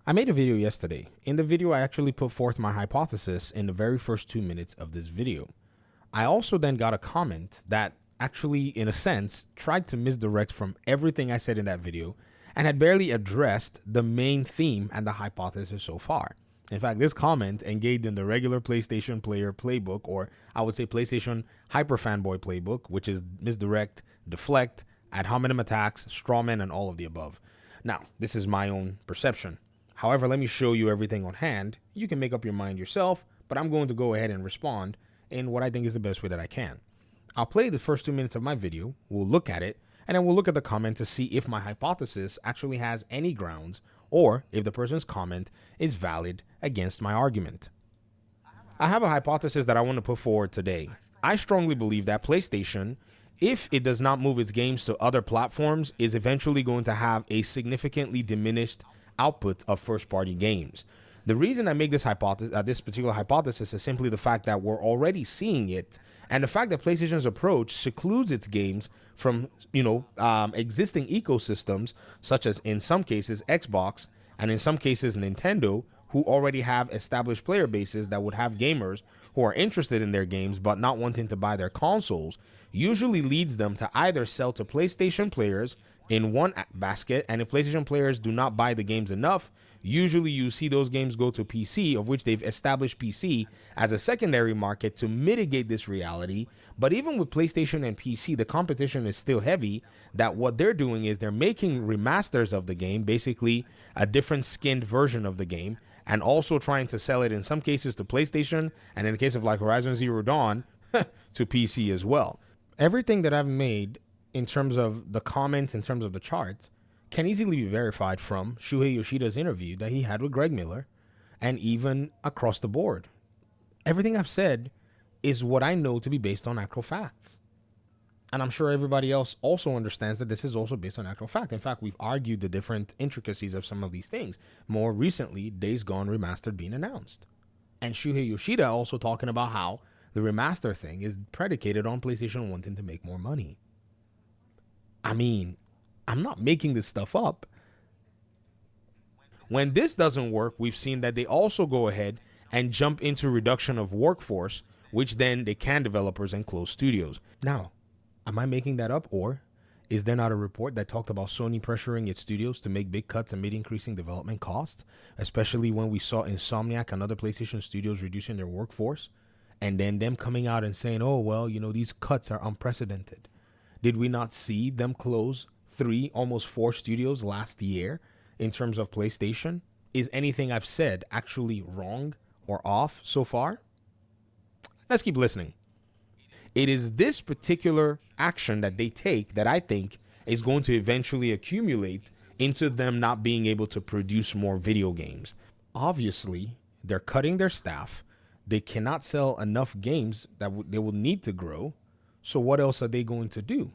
I made a video yesterday. In the video, I actually put forth my hypothesis in the very first 2 minutes of this video. I also then got a comment that actually, in a sense, tried to misdirect from everything I said in that video and had barely addressed the main theme and the hypothesis so far. In fact, this comment engaged in the regular PlayStation player playbook, or I would say PlayStation hyper fanboy playbook, which is misdirect, deflect, ad hominem attacks, strawman, and all of the above. Now, this is my own perception. However, let me show you everything on hand. You can make up your mind yourself, but I'm going to go ahead and respond in what I think is the best way that I can. I'll play the first 2 minutes of my video, we'll look at it, and then we'll look at the comment to see if my hypothesis actually has any grounds or if the person's comment is valid against my argument. I have a hypothesis that I want to put forward today. I strongly believe that PlayStation, if it does not move its games to other platforms, is eventually going to have a significantly diminished output of first-party games. The reason I make this particular hypothesis is simply the fact that we're already seeing it, and the fact that PlayStation's approach secludes its games from, existing ecosystems, such as in some cases Xbox and in some cases Nintendo, who already have established player bases that would have gamers who are interested in their games but not wanting to buy their consoles, usually leads them to either sell to PlayStation players in one basket, and if PlayStation players do not buy the games enough, usually you see those games go to PC, of which they've established PC as a secondary market to mitigate this reality. But even with PlayStation and PC, the competition is still heavy, that what they're doing is they're making remasters of the game, basically a different skinned version of the game, and also trying to sell it in some cases to PlayStation, and in the case of like Horizon Zero Dawn, to PC as well. Everything that I've made in terms of the comments, in terms of the charts, can easily be verified from Shuhei Yoshida's interview that he had with Greg Miller, and even across the board. Everything I've said is what I know to be based on actual facts. And I'm sure everybody else also understands that this is also based on actual fact. In fact, we've argued the different intricacies of some of these things. More recently, Days Gone Remastered being announced. And Shuhei Yoshida also talking about how the remaster thing is predicated on PlayStation wanting to make more money. I mean, I'm not making this stuff up. When this doesn't work, we've seen that they also go ahead and jump into reduction of workforce, which then they can developers and close studios. Now, am I making that up, or is there not a report that talked about Sony pressuring its studios to make big cuts amid increasing development costs, especially when we saw Insomniac and other PlayStation studios reducing their workforce, and then them coming out and saying, oh, well, these cuts are unprecedented. Did we not see them close 3, almost 4 studios last year in terms of PlayStation? Is anything I've said actually wrong or off so far? Let's keep listening. It is this particular action that they take that I think is going to eventually accumulate into them not being able to produce more video games. Obviously, they're cutting their staff. They cannot sell enough games that they will need to grow. So what else are they going to do?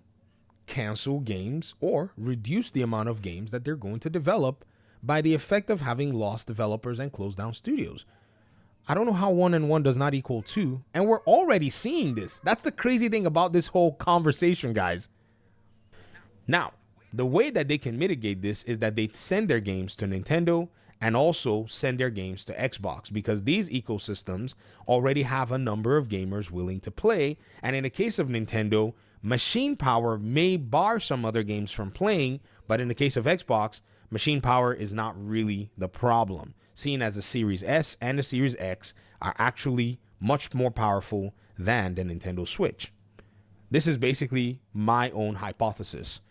Cancel games or reduce the amount of games that they're going to develop by the effect of having lost developers and closed down studios. I don't know how 1 and 1 does not equal 2, and we're already seeing this. That's the crazy thing about this whole conversation, guys. Now, the way that they can mitigate this is that they send their games to Nintendo and also send their games to Xbox, because these ecosystems already have a number of gamers willing to play. And in the case of Nintendo, machine power may bar some other games from playing, but in the case of Xbox, machine power is not really the problem, seeing as the Series S and the Series X are actually much more powerful than the Nintendo Switch. This is basically my own hypothesis.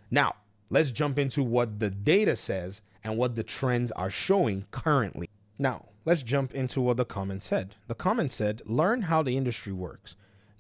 Now, let's jump into what the data says and what the trends are showing currently. Now, let's jump into what the comment said. The comment said, learn how the industry works.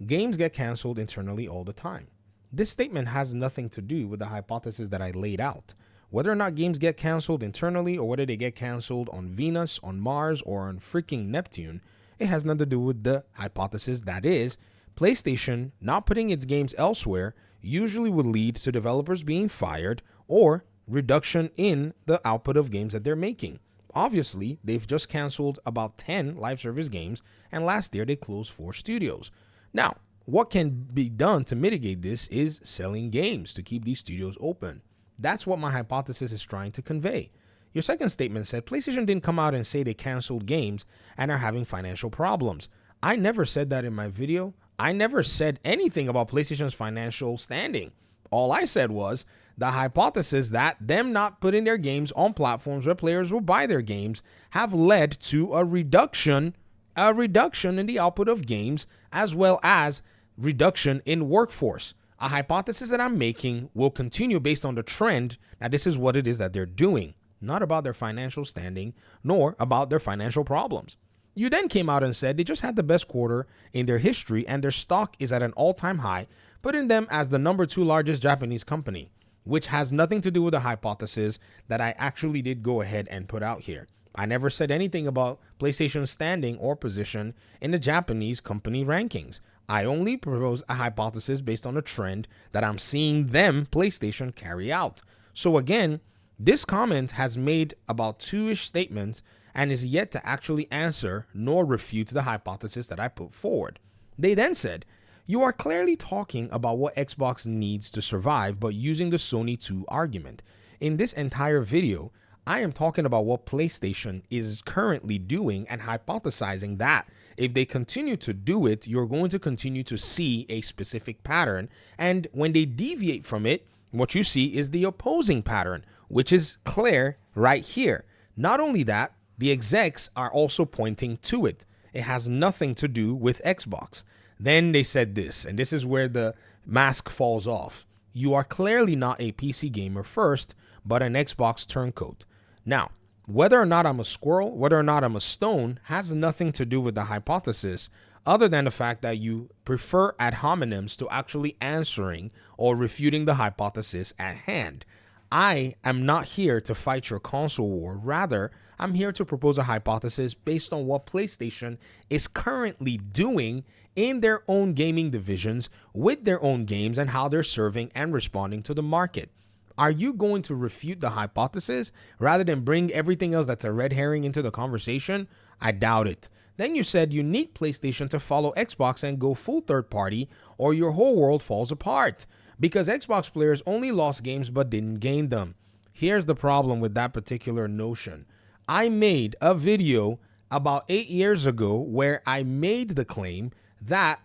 Games get canceled internally all the time. This statement has nothing to do with the hypothesis that I laid out. Whether or not games get canceled internally or whether they get canceled on Venus, on Mars, or on freaking Neptune, it has nothing to do with the hypothesis that is, PlayStation not putting its games elsewhere usually would lead to developers being fired or reduction in the output of games that they're making. Obviously, they've just canceled about 10 live service games, and last year they closed 4 studios. Now, what can be done to mitigate this is selling games to keep these studios open. That's what my hypothesis is trying to convey. Your second statement said PlayStation didn't come out and say they canceled games and are having financial problems. I never said that in my video. I never said anything about PlayStation's financial standing. All I said was the hypothesis that them not putting their games on platforms where players will buy their games have led to a reduction in the output of games, as well as reduction in workforce. A hypothesis that I'm making will continue based on the trend that this is what it is that they're doing, not about their financial standing, nor about their financial problems. You then came out and said they just had the best quarter in their history and their stock is at an all-time high, putting them as the number 2 largest Japanese company, which has nothing to do with the hypothesis that I actually did go ahead and put out here. I never said anything about PlayStation's standing or position in the Japanese company rankings. I only proposed a hypothesis based on a trend that I'm seeing them, PlayStation, carry out. So again, this comment has made about 2-ish statements and is yet to actually answer nor refute the hypothesis that I put forward. They then said, you are clearly talking about what Xbox needs to survive, but using the Sony 2 argument. In this entire video, I am talking about what PlayStation is currently doing and hypothesizing that if they continue to do it, you're going to continue to see a specific pattern. And when they deviate from it, what you see is the opposing pattern, which is clear right here. Not only that, the execs are also pointing to it. It has nothing to do with Xbox. Then they said this, and this is where the mask falls off. You are clearly not a PC gamer first, but an Xbox turncoat. Now, whether or not I'm a squirrel, whether or not I'm a stone, has nothing to do with the hypothesis, other than the fact that you prefer ad hominems to actually answering or refuting the hypothesis at hand. I am not here to fight your console war. Rather, I'm here to propose a hypothesis based on what PlayStation is currently doing in their own gaming divisions with their own games and how they're serving and responding to the market. Are you going to refute the hypothesis rather than bring everything else that's a red herring into the conversation? I doubt it. Then you said you need PlayStation to follow Xbox and go full third party or your whole world falls apart because Xbox players only lost games but didn't gain them. Here's the problem with that particular notion. I made a video about 8 years ago where I made the claim that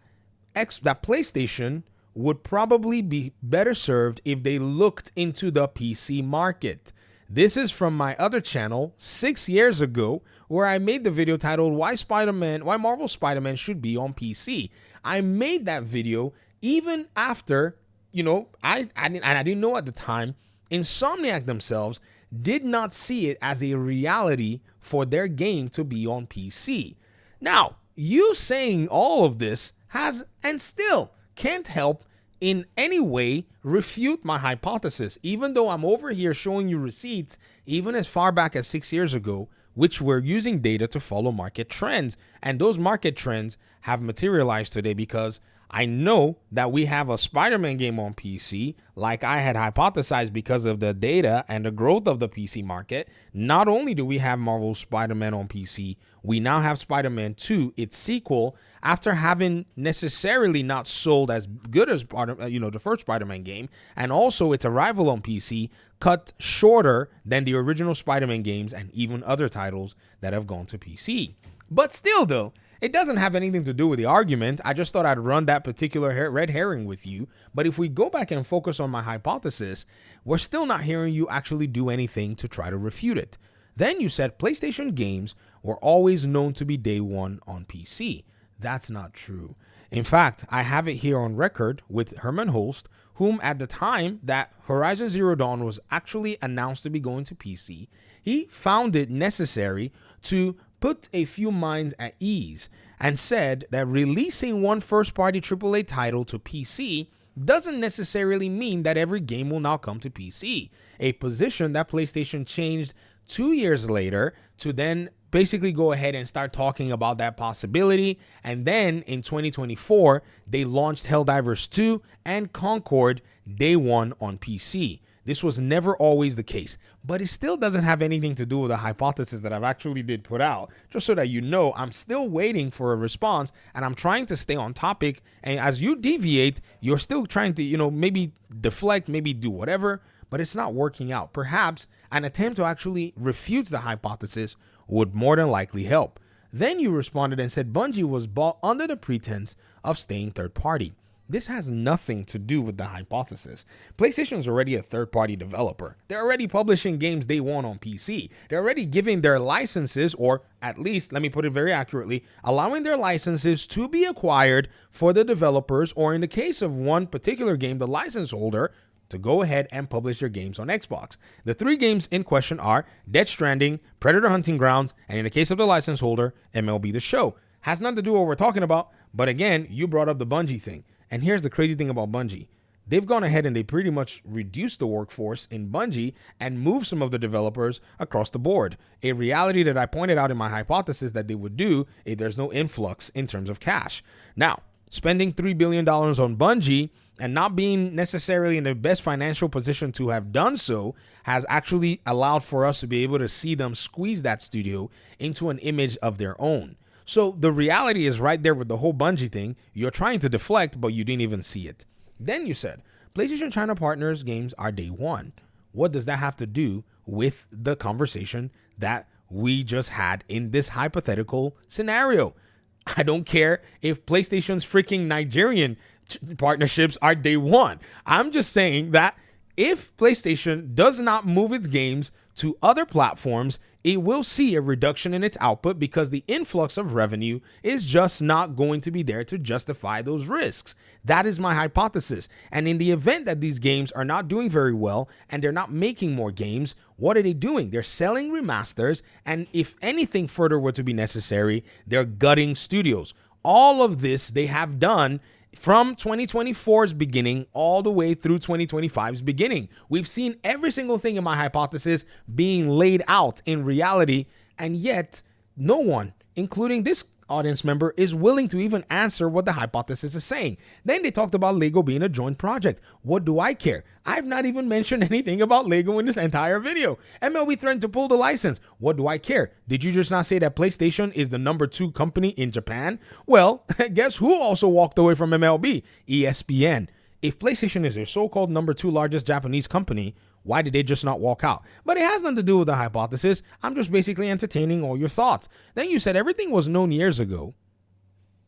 PlayStation would probably be better served if they looked into the PC market. This is from my other channel 6 years ago where I made the video titled why Marvel Spider-Man should be on PC. I made that video even after, I didn't know at the time, Insomniac themselves did not see it as a reality for their game to be on PC. Now, you saying all of this has and still can't help in any way refute my hypothesis, even though I'm over here showing you receipts even as far back as 6 years ago, which were using data to follow market trends. And those market trends have materialized today because I know that we have a Spider-Man game on PC, like I had hypothesized because of the data and the growth of the PC market. Not only do we have Marvel's Spider-Man on PC, we now have Spider-Man 2, its sequel, after having necessarily not sold as good as the first Spider-Man game, and also its arrival on PC cut shorter than the original Spider-Man games and even other titles that have gone to PC. But still, though, it doesn't have anything to do with the argument. I just thought I'd run that particular red herring with you. But if we go back and focus on my hypothesis, we're still not hearing you actually do anything to try to refute it. Then you said PlayStation games were always known to be day one on PC. That's not true. In fact, I have it here on record with Herman Holst, whom at the time that Horizon Zero Dawn was actually announced to be going to PC, he found it necessary to put a few minds at ease and said that releasing one first-party AAA title to PC doesn't necessarily mean that every game will now come to PC, a position that PlayStation changed 2 years later to then basically go ahead and start talking about that possibility. And then in 2024, they launched Helldivers 2 and Concord day one on PC. This was never always the case, but it still doesn't have anything to do with the hypothesis that I've actually did put out, just so that you know I'm still waiting for a response and I'm trying to stay on topic. And as you deviate, you're still trying to, maybe deflect, maybe do whatever. but it's not working out. Perhaps an attempt to actually refute the hypothesis would more than likely help. Then you responded and said Bungie was bought under the pretense of staying third party. This has nothing to do with the hypothesis. PlayStation is already a third-party developer. They're already publishing games day one on PC. They're already giving their licenses, or at least, let me put it very accurately, allowing their licenses to be acquired for the developers, or in the case of one particular game, the license holder, to go ahead and publish their games on Xbox. The 3 games in question are Death Stranding, Predator Hunting Grounds, and in the case of the license holder, MLB The Show. Has nothing to do with what we're talking about, but again, you brought up the Bungie thing. And here's the crazy thing about Bungie. They've gone ahead and they pretty much reduced the workforce in Bungie and moved some of the developers across the board. A reality that I pointed out in my hypothesis that they would do if there's no influx in terms of cash. Now, spending $3 billion on Bungie and not being necessarily in the best financial position to have done so has actually allowed for us to be able to see them squeeze that studio into an image of their own. So the reality is right there with the whole Bungie thing. You're trying to deflect, but you didn't even see it. Then you said, PlayStation China Partners games are day one. What does that have to do with the conversation that we just had in this hypothetical scenario? I don't care if PlayStation's freaking Nigerian partnerships are day one. I'm just saying that if PlayStation does not move its games to other platforms, it will see a reduction in its output because the influx of revenue is just not going to be there to justify those risks. That is my hypothesis. And in the event that these games are not doing very well and they're not making more games, what are they doing? They're selling remasters, and if anything further were to be necessary, they're gutting studios. All of this they have done from 2024's beginning all the way through 2025's beginning. We've seen every single thing in my hypothesis being laid out in reality, and yet no one, including this audience member, is willing to even answer what the hypothesis is saying. Then they talked about Lego being a joint project. What do I care? I've not even mentioned anything about Lego in this entire video. MLB threatened to pull the license. What do I care? Did you just not say that PlayStation is the number 2 company in Japan? Well, guess who also walked away from MLB? ESPN. If PlayStation is their so-called number 2 largest Japanese company, why did they just not walk out? But it has nothing to do with the hypothesis. I'm just basically entertaining all your thoughts. Then you said everything was known years ago.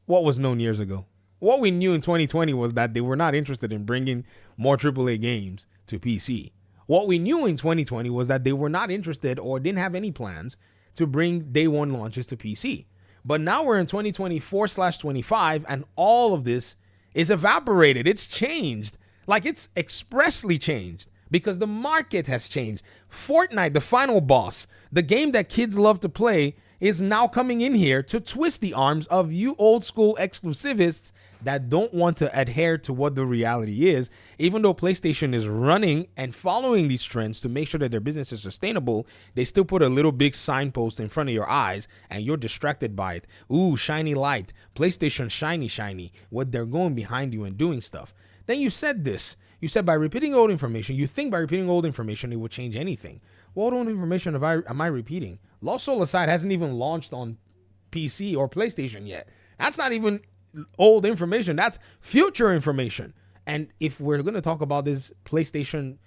What was known years ago? What we knew in 2020 was that they were not interested in bringing more AAA games to PC. What we knew in 2020 was that they were not interested or didn't have any plans to bring day one launches to PC. But now we're in 2024/25 and all of this is evaporated. It's changed. Like, it's expressly changed. Because the market has changed. Fortnite, the final boss, the game that kids love to play, is now coming in here to twist the arms of you old school exclusivists that don't want to adhere to what the reality is. Even though PlayStation is running and following these trends to make sure that their business is sustainable, they still put a little big signpost in front of your eyes and you're distracted by it. Ooh, shiny light. PlayStation shiny, shiny. What they're going behind you and doing stuff. Then you said this. You said by repeating old information, you think by repeating old information, it would change anything. What old information am I repeating? Lost Soul Aside hasn't even launched on PC or PlayStation yet. That's not even old information. That's future information. And if we're going to talk about this PlayStation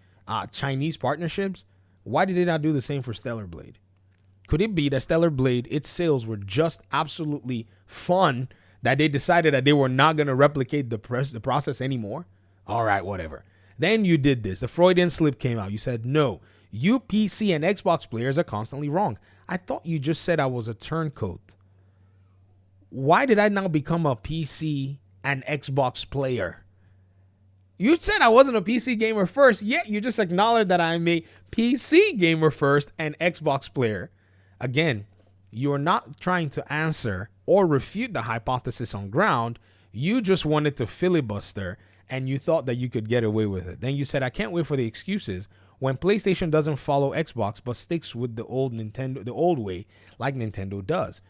Chinese partnerships, why did they not do the same for Stellar Blade? Could it be that Stellar Blade, its sales were just absolutely fun that they decided that they were not going to replicate the process anymore? All right, whatever. Then you did this. The Freudian slip came out. You said, no, you PC and Xbox players are constantly wrong. I thought you just said I was a turncoat. Why did I now become a PC and Xbox player? You said I wasn't a PC gamer first, yet you just acknowledged that I'm a PC gamer first and Xbox player. Again, you're not trying to answer or refute the hypothesis on ground. You just wanted to filibuster and you thought that you could get away with it. Then you said, I can't wait for the excuses when PlayStation doesn't follow Xbox but sticks with the old Nintendo, the old way, like Nintendo does.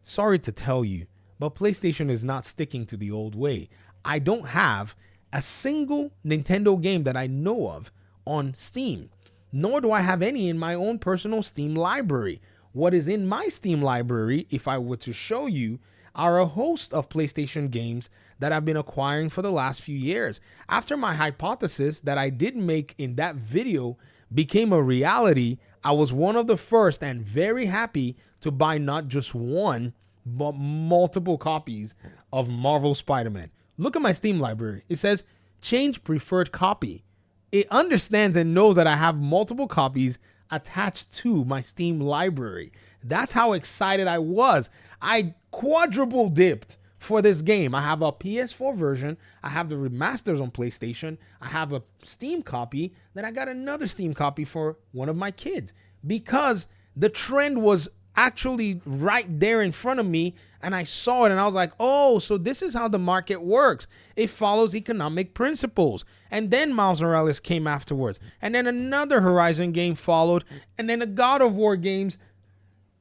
Sorry to tell you, but PlayStation is not sticking to the old way. I don't have a single Nintendo game that I know of on Steam, nor do I have any in my own personal Steam library. What is in my Steam library, if I were to show you, are a host of PlayStation games that I've been acquiring for the last few years. After my hypothesis that I did make in that video became a reality, I was one of the first and very happy to buy not just one, but multiple copies of Marvel Spider-Man. Look at my Steam library. It says change preferred copy. It understands and knows that I have multiple copies attached to my Steam library. That's how excited I was. I quadruple dipped for this game. I have a PS4 version. I have the remasters on PlayStation. I have a Steam copy. Then I got another Steam copy for one of my kids because the trend was actually right there in front of me, and I saw it and I was like, oh, so this is how the market works. It follows economic principles. And then Miles Morales came afterwards, and then another Horizon game followed, and then the God of War games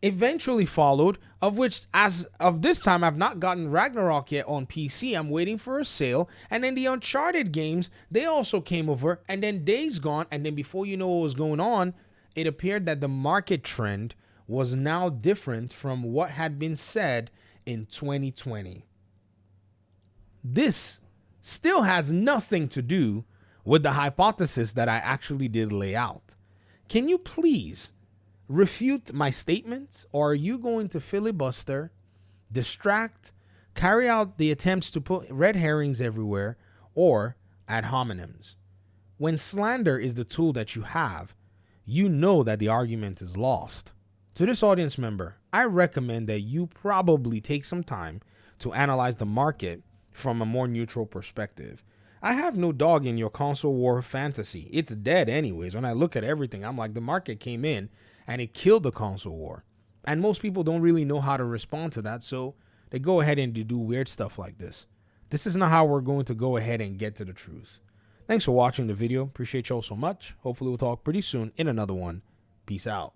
eventually followed, of which as of this time I've not gotten Ragnarok yet on PC. I'm waiting for a sale. And then the Uncharted games, they also came over, and then Days Gone, and then before you know what was going on, it appeared that the market trend was now different from what had been said in 2020. This still has nothing to do with the hypothesis that I actually did lay out. Can you please refute my statements, or are you going to filibuster, distract, carry out the attempts to put red herrings everywhere, or ad hominems? When slander is the tool that you have, you know that the argument is lost. To this audience member, I recommend that you probably take some time to analyze the market from a more neutral perspective. I have no dog in your console war fantasy. It's dead anyways. When I look at everything, I'm like, the market came in and it killed the console war. And most people don't really know how to respond to that, so they go ahead and do weird stuff like this. This is not how we're going to go ahead and get to the truth. Thanks for watching the video. Appreciate y'all so much. Hopefully we'll talk pretty soon in another one. Peace out.